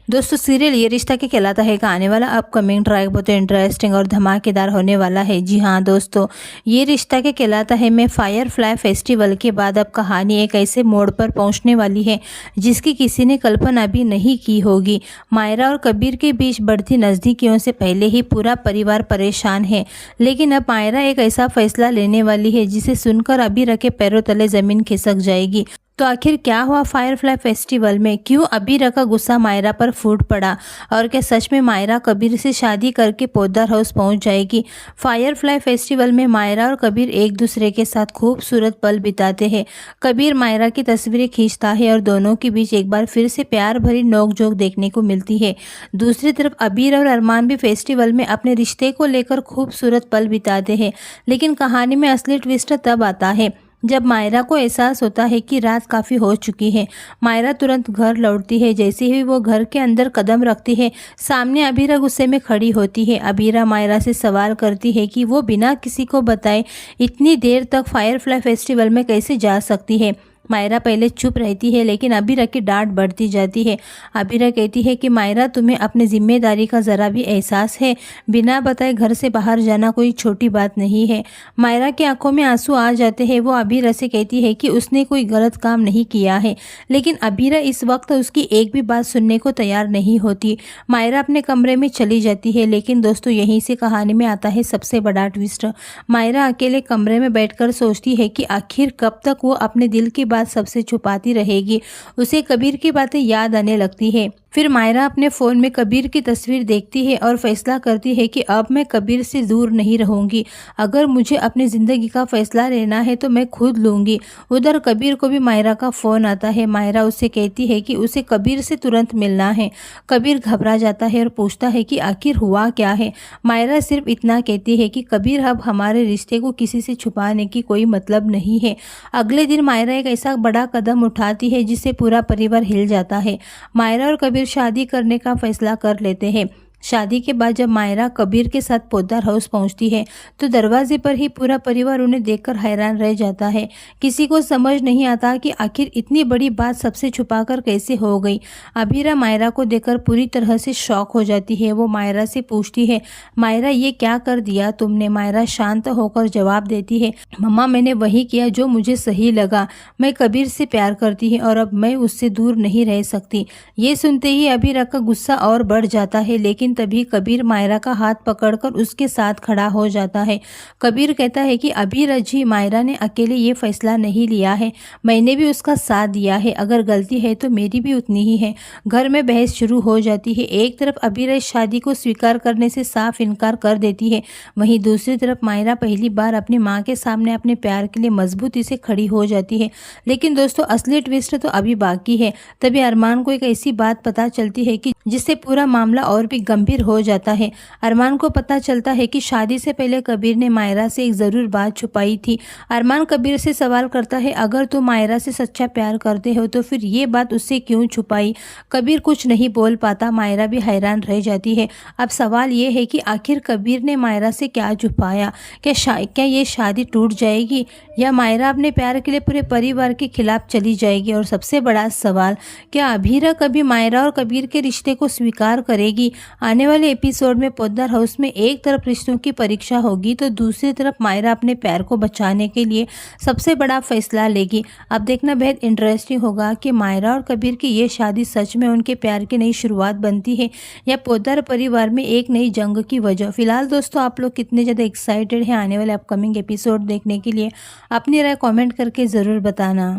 दोस्तों सीरियल ये रिश्ता क्या कहलाता है का आने वाला अपकमिंग ट्रैक बहुत इंटरेस्टिंग और धमाकेदार होने वाला है। जी हाँ दोस्तों, ये रिश्ता क्या कहलाता है में फायरफ्लाई फेस्टिवल के बाद अब कहानी एक ऐसे मोड़ पर पहुंचने वाली है जिसकी किसी ने कल्पना भी नहीं की होगी। मायरा और कबीर के बीच बढ़ती नज़दीकियों से पहले ही पूरा परिवार परेशान है, लेकिन अब मायरा एक ऐसा फैसला लेने वाली है जिसे सुनकर अबीरा के पैरों तले ज़मीन खिसक जाएगी। तो आखिर क्या हुआ फायरफ्लाई फेस्टिवल में, क्यों अबीरा का गुस्सा मायरा पर फूट पड़ा और क्या सच में मायरा कबीर से शादी करके पोद्दार हाउस पहुंच जाएगी। फायरफ्लाई फेस्टिवल में मायरा और कबीर एक दूसरे के साथ खूबसूरत पल बिताते हैं। कबीर मायरा की तस्वीरें खींचता है और दोनों के बीच एक बार फिर से प्यार भरी नोकझोंक देखने को मिलती है। दूसरी तरफ अबीर और अरमान भी फेस्टिवल में अपने रिश्ते को लेकर खूबसूरत पल बिताते हैं, लेकिन कहानी में असली ट्विस्ट तब आता है जब मायरा को एहसास होता है कि रात काफ़ी हो चुकी है। मायरा तुरंत घर लौटती है। जैसे ही वो घर के अंदर कदम रखती है, सामने अबीरा गुस्से में खड़ी होती है। अबीरा मायरा से सवाल करती है कि वो बिना किसी को बताए इतनी देर तक फायरफ्लाई फेस्टिवल में कैसे जा सकती है। मायरा पहले चुप रहती है, लेकिन अबीरा की डांट बढ़ती जाती है। अबीरा कहती है कि मायरा, तुम्हें अपनी जिम्मेदारी का ज़रा भी एहसास है? बिना बताए घर से बाहर जाना कोई छोटी बात नहीं है। मायरा की आंखों में आंसू आ जाते हैं। वो अबीरा से कहती है कि उसने कोई गलत काम नहीं किया है, लेकिन अबीरा इस वक्त उसकी एक भी बात सुनने को तैयार नहीं होती। मायरा अपने कमरे में चली जाती है, लेकिन दोस्तों यहीं से कहानी में आता है सबसे बड़ा ट्विस्ट। मायरा अकेले कमरे में बैठकर सोचती है कि आखिर कब तक वो अपने दिल की सबसे छुपाती रहेगी। उसे कबीर की बातें याद आने लगती है। फिर मायरा अपने फ़ोन में कबीर की तस्वीर देखती है और फैसला करती है कि अब मैं कबीर से दूर नहीं रहूंगी। अगर मुझे अपनी ज़िंदगी का फैसला लेना है तो मैं खुद लूँगी। उधर कबीर को भी मायरा का फ़ोन आता है। मायरा उससे कहती है कि उसे कबीर से तुरंत मिलना है। कबीर घबरा जाता है और पूछता है कि आखिर हुआ क्या है। मायरा सिर्फ इतना कहती है कि कबीर, अब हमारे रिश्ते को किसी से छुपाने की कोई मतलब नहीं है। अगले दिन मायरा एक ऐसा बड़ा कदम उठाती है जिससे पूरा परिवार हिल जाता है। मायरा और कबीर शादी करने का फैसला कर लेते हैं। शादी के बाद जब मायरा कबीर के साथ पोद्दार हाउस पहुंचती है तो दरवाजे पर ही पूरा परिवार उन्हें देखकर हैरान रह जाता है। किसी को समझ नहीं आता कि आखिर इतनी बड़ी बात सबसे छुपाकर कैसे हो गई। अबीरा मायरा को देखकर पूरी तरह से शॉक हो जाती है। वो मायरा से पूछती है, मायरा ये क्या कर दिया तुमने? मायरा शांत होकर जवाब देती है, मम्मा मैंने वही किया जो मुझे सही लगा। मैं कबीर से प्यार करती है और अब मैं उससे दूर नहीं रह सकती। ये सुनते ही अबीरा का गुस्सा और बढ़ जाता है, लेकिन तभी कबीर मायरा का हाथ पकड़कर उसके साथ खड़ा हो जाता है। कबीर कहता है कि अबीरा जी, मायरा ने अकेले ये फैसला नहीं लिया है, मैंने भी उसका साथ दिया है। अगर गलती है तो मेरी भी उतनी ही है। घर में बहस शुरू हो जाती है। एक तरफ अबीरा इस शादी को स्वीकार करने से साफ इनकार कर देती है, वहीं दूसरी तरफ मायरा पहली बार अपनी माँ के सामने अपने प्यार के लिए मजबूती से खड़ी हो जाती है। लेकिन दोस्तों असली ट्विस्ट तो अभी बाकी है। तभी अरमान को एक ऐसी बात पता चलती है कि जिससे पूरा मामला और भी गंभीर हो जाता है। अरमान को पता चलता है कि शादी से पहले कबीर ने मायरा से एक ज़रूर बात छुपाई थी। अरमान कबीर से सवाल करता है, अगर तुम मायरा से सच्चा प्यार करते हो तो फिर ये बात उससे क्यों छुपाई? कबीर कुछ नहीं बोल पाता। मायरा भी हैरान रह जाती है। अब सवाल ये है कि आखिर कबीर ने मायरा से क्या छुपाया? क्या ये शादी टूट जाएगी या मायरा अपने प्यार के लिए पूरे परिवार के खिलाफ चली जाएगी? और सबसे बड़ा सवाल, क्या अबीरा कभी मायरा और कबीर के रिश्ते को स्वीकार करेगी? आने वाले एपिसोड में पोद्दार हाउस में एक तरफ रिश्तों की परीक्षा होगी तो दूसरी तरफ मायरा अपने प्यार को बचाने के लिए सबसे बड़ा फैसला लेगी। अब देखना बेहद इंटरेस्टिंग होगा कि मायरा और कबीर की ये शादी सच में उनके प्यार की नई शुरुआत बनती है या पोद्दार परिवार में एक नई जंग की वजह। फिलहाल दोस्तों आप लोग कितने ज़्यादा एक्साइटेड हैं आने वाले अपकमिंग एपिसोड देखने के लिए? अपनी राय कॉमेंट करके ज़रूर बताना।